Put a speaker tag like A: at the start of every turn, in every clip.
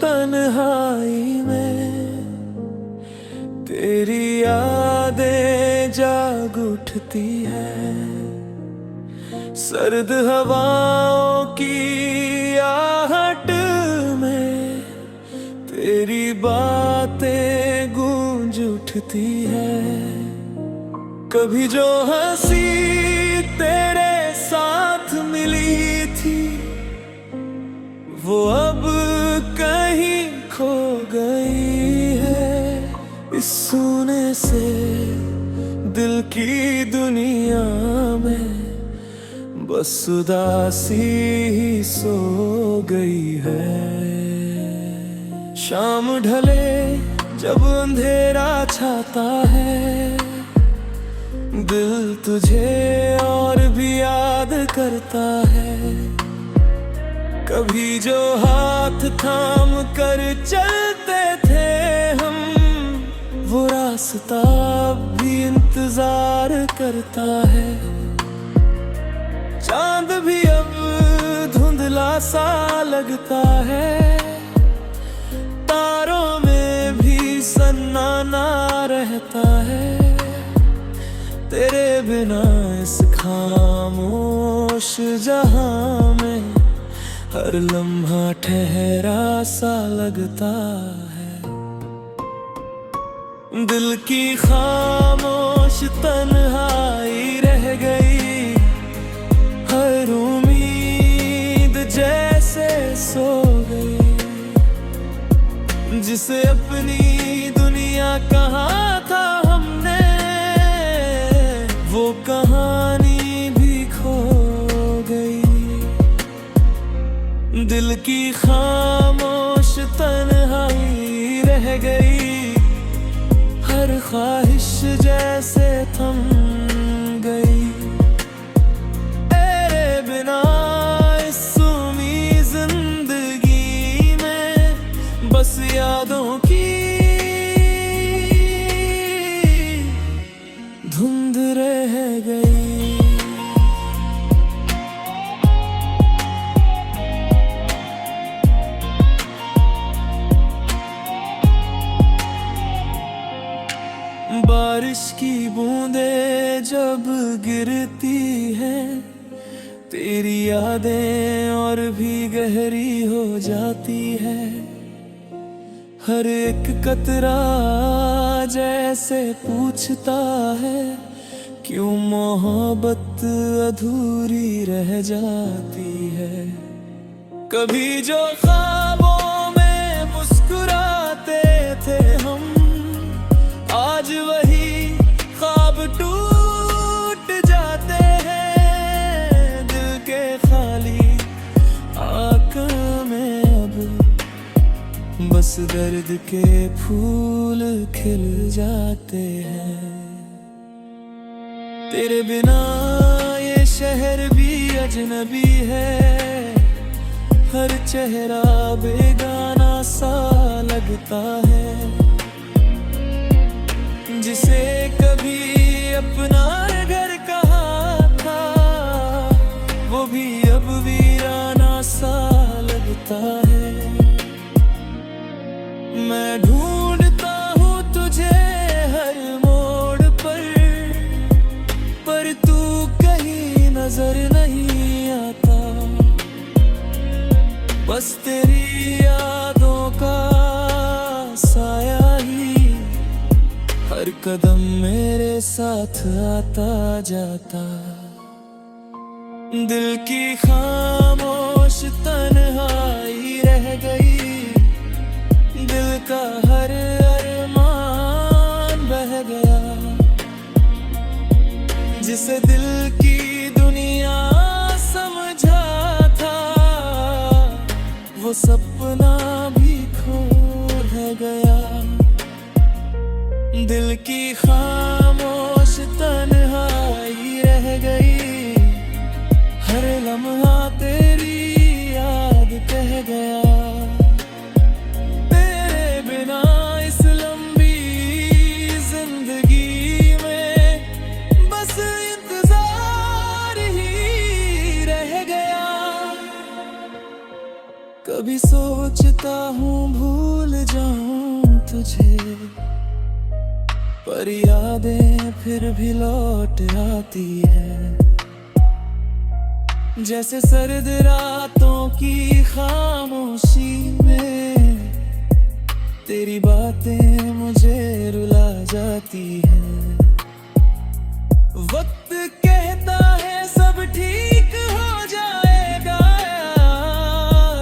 A: तन्हाई में तेरी यादें जाग उठती है। सर्द हवाओं की आहट में तेरी बातें गूंज उठती है। कभी जो हंसी तेरे साथ मिली थी वो अब कहीं खो गई है। इस सोने से दिल की दुनिया में बस उदासी ही सो गई है। शाम ढले जब अंधेरा छाता है, दिल तुझे और भी याद करता है। कभी जो हाथ थाम कर चलते थे हम, वो रास्ता अब भी इंतजार करता है। चांद भी अब धुंधला सा लगता है, तारों में भी सन्नाटा रहता है। तेरे बिना इस खामोश जहां में हर लम्हा ठहरा सा लगता है। दिल की खामोश तन्हाई रह गई, हर उम्मीद जैसे सो गई। जिसे अपनी दुनिया कहा था हमने, वो कहानी भी खो गई। दिल की खामोश तन्हाई रह गई, हर ख्वाहिश जैसे थम गई। तेरे बिना इस सूनी जिंदगी में बस यादों की धुंध रह गई। बारिश की बूंदें जब गिरती हैं, तेरी यादें और भी गहरी हो जाती है। हर एक कतरा जैसे पूछता है, क्यों मोहब्बत अधूरी रह जाती है। कभी जो ख्वाबों में मुस्कुराते थे हम, आज वही ख्वाब टूट जाते हैं। दिल के खाली आँखों में अब बस दर्द के फूल खिल जाते हैं। तेरे बिना ये शहर भी अजनबी है, हर चेहरा बेगाना सा लगता है। जिसे कभी अपना घर कहा था, वो भी अब वीराना सा लगता है। मैं ढूंढता हूँ तुझे हर मोड़ पर तू कहीं नजर नहीं आता। बस तेरी यादों का साया ही हर कदम मेरे साथ आता जाता। दिल की खामोश तन्हाई रह गई, दिल का हर अरमान बह गया। जिसे दिल की दुनिया समझा था, वो सपना भी खो गया। दिल की खामोश तन्हाई रह गई, हर लम्हा तेरी याद कह गया। तेरे बिना इस लंबी जिंदगी में बस इंतजार ही रह गया। कभी सोच सोचता हूँ भूल जाऊं तुझे, पर यादें फिर भी लौट आती है। जैसे सर्द रातों की खामोशी में तेरी बातें मुझे रुला जाती है। वक्त कहता है सब ठीक हो जाएगा,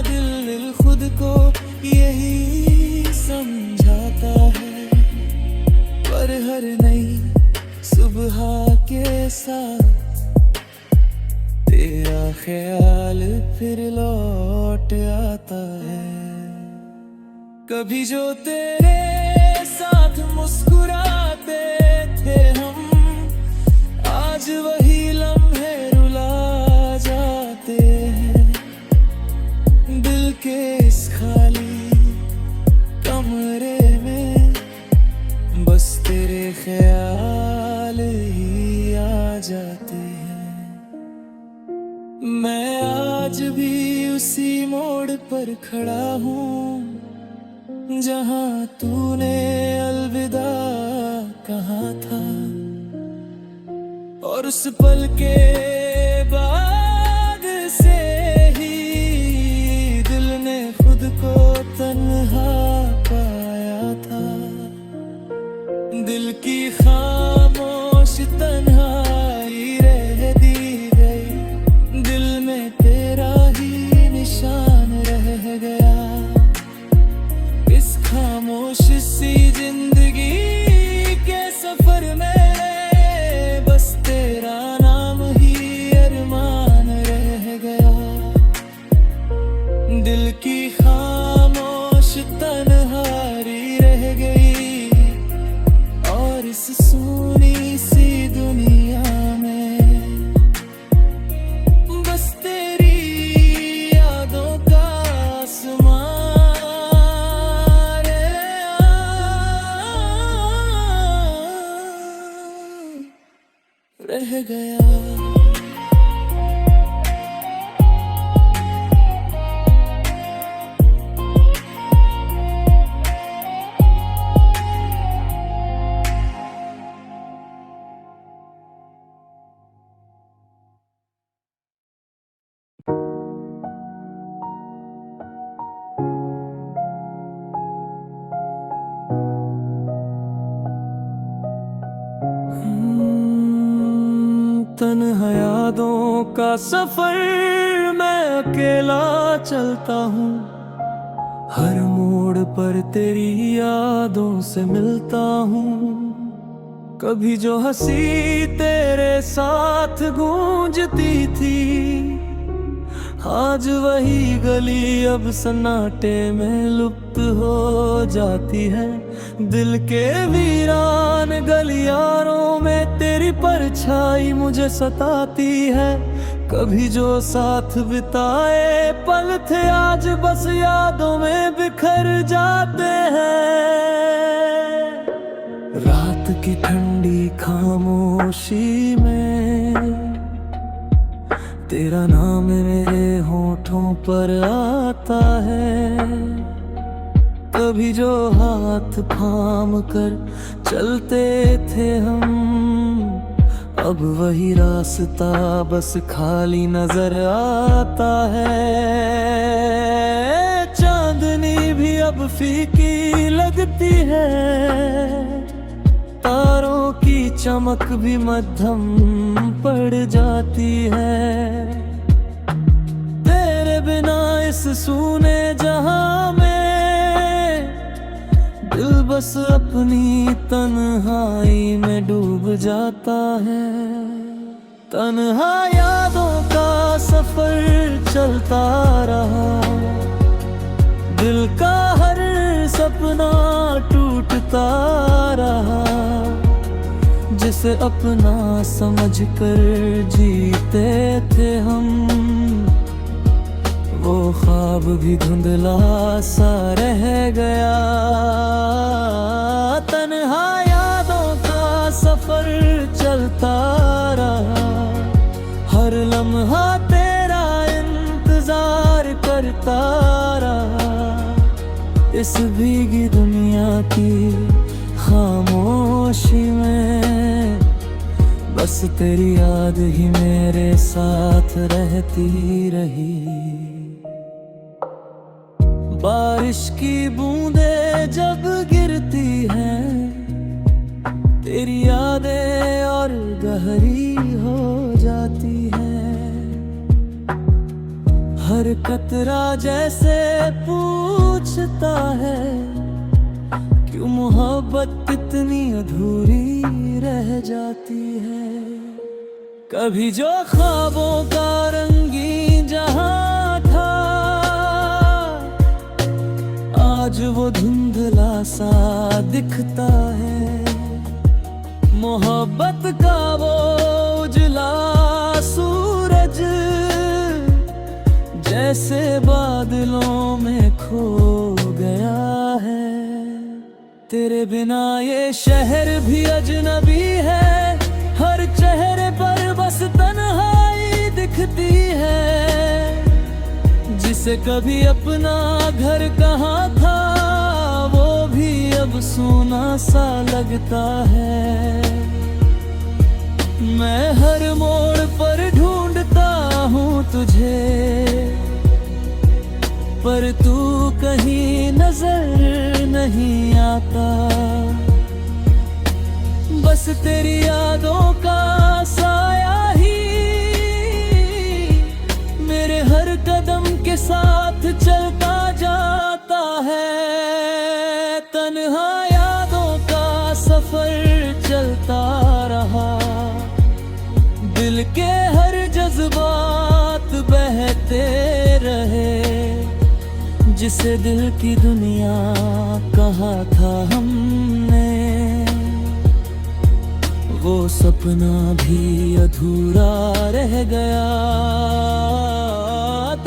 A: दिल खुद को यही समझाता है। पर हर नई सुबह के साथ तेरा ख्याल फिर लौट आता है। कभी जो तेरे साथ मुस्कुराते थे हम, आज वही लम्हे रुला जाते हैं। दिल के इस खाली कमरे में बस तेरे ख्याल ही आ जाते हैं। मैं आज भी उसी मोड़ पर खड़ा हूँ जहाँ तूने अलविदा कहा था, और उस पल के बाद से ही दिल ने खुद को तन्हा पाया था। दिल की खामोश तन्हाई रह दी गई, दिल में तेरा ही निशान रह गया। इस खामोश सी जिंदगी के सफर में बस तेरा नाम ही अरमान रह गया। दिल की खामोश तन्हाई रह गई, और इस सूनी सी दुनिया में बस तेरी यादों का आसमान रह गया। तन्हा यादों का सफर मैं अकेला चलता हूँ, हर मोड़ पर तेरी यादों से मिलता हूँ। कभी जो हंसी तेरे साथ गूंजती थी, आज वही गली अब सन्नाटे में लुप्त हो जाती है। दिल के वीरान गलियारों में तेरी परछाई मुझे सताती है। कभी जो साथ बिताए पल थे आज बस यादों में बिखर जाते हैं। रात की ठंडी खामोशी में तेरा नाम मेरे होठों पर आता है। कभी जो हाथ थाम कर चलते थे हम, अब वही रास्ता बस खाली नजर आता है। चांदनी भी अब फीकी लगती है, तारों की चमक भी मध्यम पड़ जाती है। तेरे बिना इस सूने जहां में दिल बस अपनी तन्हाई में डूब जाता है। तन्हा यादों का सफर चलता रहा, दिल का हर सपना टूटता रहा। जिसे अपना समझकर जीते थे हम, वो ख्वाब भी धुंधला सा रह गया। तन्हा यादों का सफर चलता रहा, हर लम्हा तेरा इंतजार करता रहा। इस भीगी दुनिया की खामोशी में बस तेरी याद ही मेरे साथ रहती रही। बारिश की बूंदें जब गिरती हैं तेरी यादें और गहरी हो जाती हैं। हर कतरा जैसे पूछता है क्यों मोहब्बत इतनी अधूरी रह जाती है। कभी जो ख्वाबों का रंगीन जहां था आज वो धुंधला सा दिखता है। मोहब्बत का वो उजला सूरज जैसे बादलों में खो गया है। तेरे बिना ये शहर भी अजनबी है, हर चेहरे पर बस तन्हाई दिखती है। जिसे कभी अपना घर कहाँ था वो भी अब सूना सा लगता है। मैं हर मोड़ पर ढूंढता हूँ तुझे पर तू कहीं नजर नहीं आता। बस तेरी यादों का साया ही मेरे हर कदम के साथ चलता जाता है। तन्हा यादों का सफर चलता रहा, दिल के हर जज्बात बहते रहे। जिसे दिल की दुनिया कहा था हमने वो सपना भी अधूरा रह गया।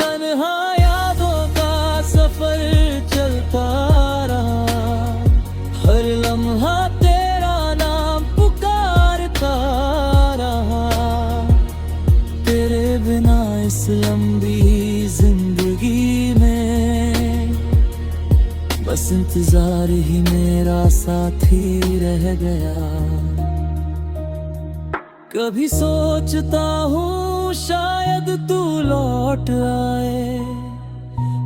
A: तन्हा यादों का सफर चलता रहा, हर लम्हा तेरा नाम पुकारता रहा। तेरे बिना इस लंबी जिंदगी में बस इंतजार ही मेरा साथी रह गया। कभी सोचता हूँ शायद तू लौट आए,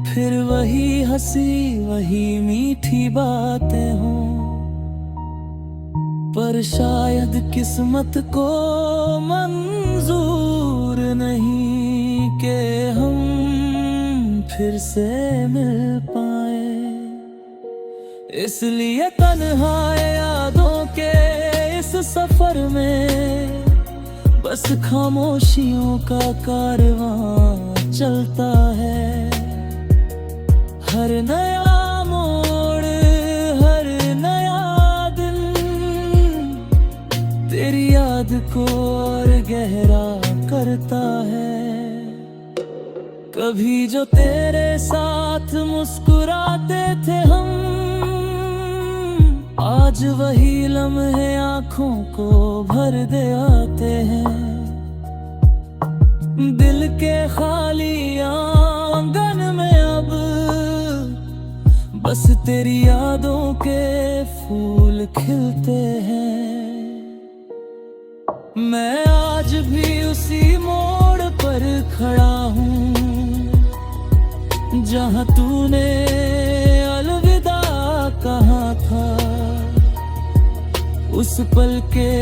A: फिर वही हंसी वही मीठी बातें हों। पर शायद किस्मत को मंजूर नहीं कि हम फिर से मिल पाए। इसलिए तन्हा यादों के इस सफर में बस खामोशियों का कारवां चलता है। हर नया मोड़ हर नया दिन तेरी याद को और गहरा करता है। कभी जो तेरे साथ मुस्कुराते थे हम आज वही लम्हे आँखों को भर दे आते हैं। दिल के खाली आंगन में अब बस तेरी यादों के फूल खिलते हैं। मैं आज भी उसी मोड़ पर खड़ा हूँ जहाँ तूने अलविदा कहा था। उस पल के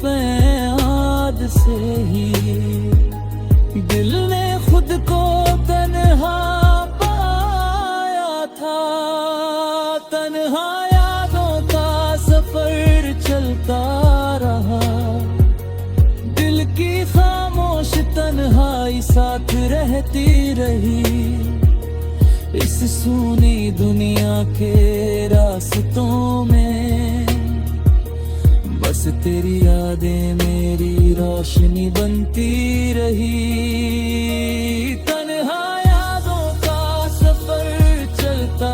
A: याद से ही दिल ने खुद को तन्हा पाया था। तन्हा यादों का सफर चलता रहा, दिल की खामोश तन्हाई साथ रहती रही। इस सूनी दुनिया के रास्तों में बस तेरी यादें मेरी रोशनी बनती रही। तन्हा यादों का सफर चलता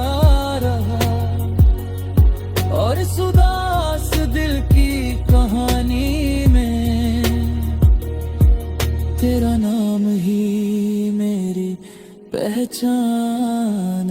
A: रहा और इस उदास दिल की कहानी में तेरा नाम ही मेरी पहचान